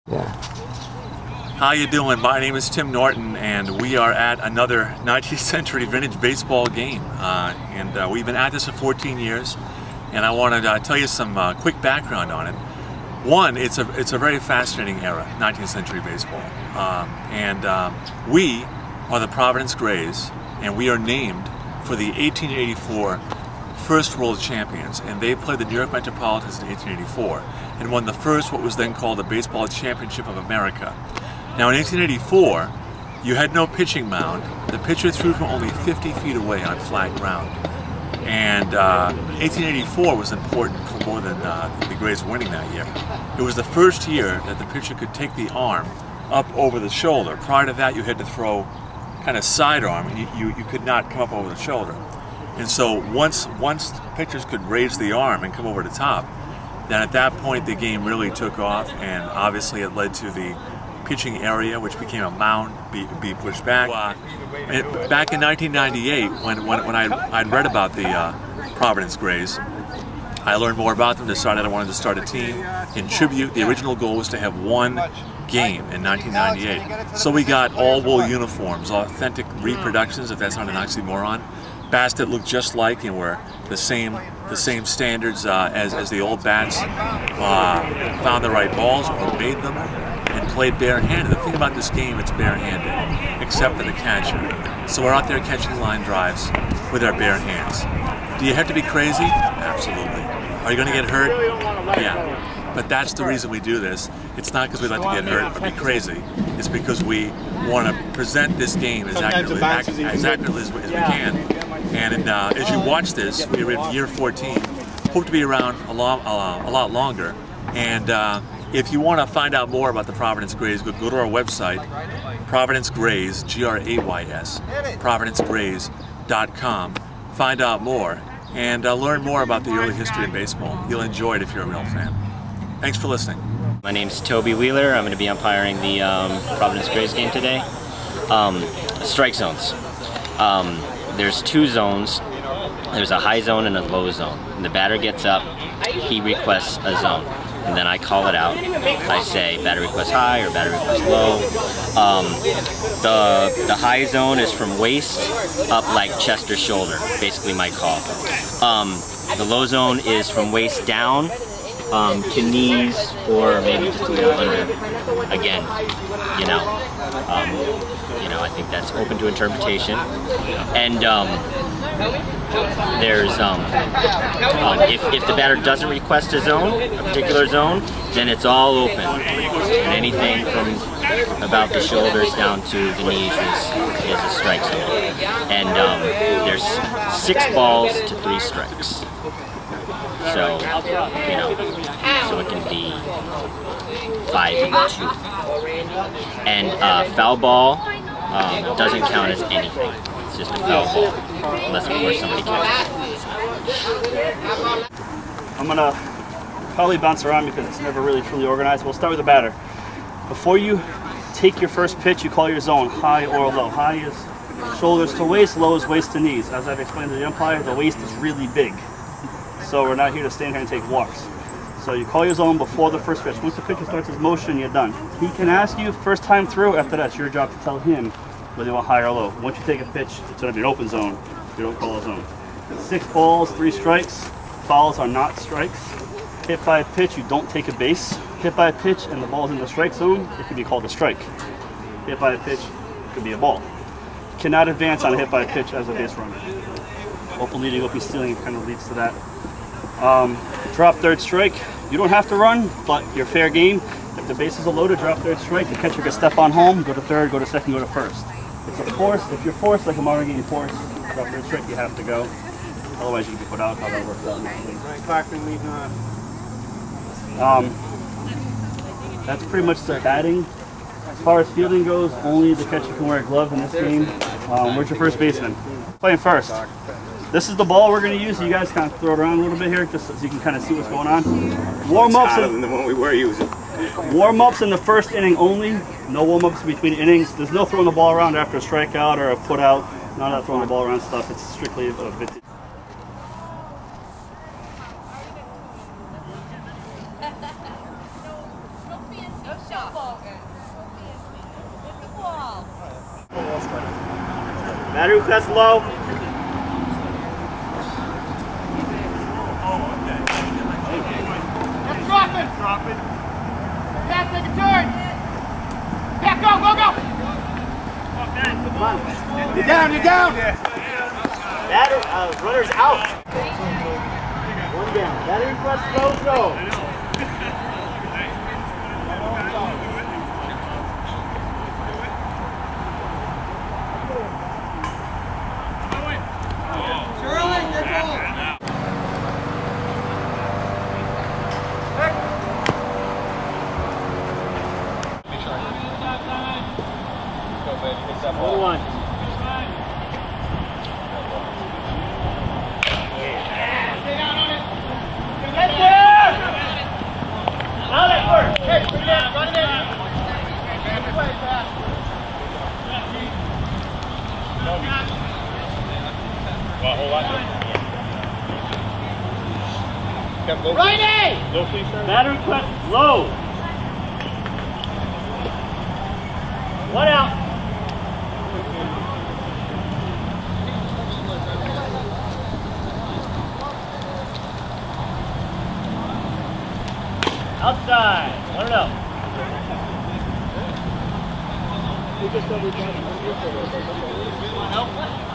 Yeah. How you doing? My name is Tim Norton, and we are at another 19th century vintage baseball game. We've been at this for 14 years, and I want to tell you some quick background on it. One, it's a very fascinating era, 19th century baseball, we are the Providence Grays, and we are named for the 1884 first world champions, and they played the New York Metropolitans in 1884 and won the first, what was then called the Baseball Championship of America. Now in 1884, you had no pitching mound. The pitcher threw from only 50 feet away on flat ground. And 1884 was important for more than the Grays winning that year. It was the first year that the pitcher could take the arm up over the shoulder. Prior to that, you had to throw kind of sidearm, and you could not come up over the shoulder. And so once pitchers could raise the arm and come over the top, then at that point the game really took off, and obviously it led to the pitching area, which became a mound, be pushed back. Back in 1998, when I'd read about the Providence Grays, I learned more about them, decided I wanted to start a team in tribute. The original goal was to have one game in 1998. So we got all wool uniforms, authentic reproductions, if that's not an oxymoron. Bats that look just like and were the same standards as the old bats, found the right balls or made them, and played barehanded. The thing about this game, it's barehanded, except for the catcher. So we're out there catching line drives with our bare hands. Do you have to be crazy? Absolutely. Are you going to get hurt? Yeah. But that's the reason we do this. It's not because we like to get hurt or be crazy. It's because we want to present this game as accurately as we can. And as you watch this, we're in year 14. Hope to be around a lot longer. And if you want to find out more about the Providence Grays, go to our website, Providence Grays, G-R-A-Y-S, providencegrays.com. Find out more and learn more about the early history of baseball. You'll enjoy it if you're a real fan. Thanks for listening. My name's Toby Wheeler. I'm going to be umpiring the Providence Grays game today. Strike zones. There's two zones. There's a high zone and a low zone. When the batter gets up, he requests a zone, and then I call it out. I say batter request high or batter request low. The high zone is from waist up like chest or shoulder, basically my call. The low zone is from waist down to knees, or maybe just a little under. Again, I think that's open to interpretation. And there's if the batter doesn't request a zone, a particular zone, then it's all open, and anything from about the shoulders down to the knees is a strike zone. And there's 6 balls to 3 strikes. So, so it can be 5 and 2. And foul ball doesn't count as anything. It's just a foul ball, unless of course somebody catches it. I'm gonna probably bounce around because it's never really truly organized. We'll start with the batter. Before you take your first pitch, you call your zone, high or low. High is shoulders to waist, low is waist to knees. As I've explained to the umpire, the waist is really big. So we're not here to stand here and take walks. So you call your zone before the first pitch. Once the pitcher starts his motion, you're done. He can ask you first time through. After that, it's your job to tell him whether you want high or low. Once you take a pitch, it's going to be an open zone. You don't call a zone. 6 balls, 3 strikes. Fouls are not strikes. Hit by a pitch, you don't take a base. Hit by a pitch and the ball's in the strike zone, it could be called a strike. Hit by a pitch, it could be a ball. You cannot advance on a hit by a pitch as a base runner. Open leading, open stealing kind of leads to that. Drop third strike. You don't have to run, but you're fair game. If the bases are loaded, drop third strike. The catcher can step on home, go to third, go to second, go to first. It's a force. If you're forced, like a modern game force, drop third strike, you have to go. Otherwise, you can be put out. How that works out. That's pretty much the batting. As far as fielding goes, only the catcher can wear a glove in this game. Where's your first baseman? Playing first. This is the ball we're going to use. So you guys kind of throw it around a little bit here, just so you can kind of see what's going on. Warm-ups. Than the one we were using. Warm-ups in the first inning only. No warm-ups between innings. There's no throwing the ball around after a strikeout or a put-out. None of that throwing the ball around stuff. It's strictly a vintage. No shot. Battery request low. Drop it! Back, take a turn! Back, go! Come on. You're down! Batter, runner's out. One down. Battery request low, go. Hold on. Righty! Batter request low. One out. Outside. One out. Want help?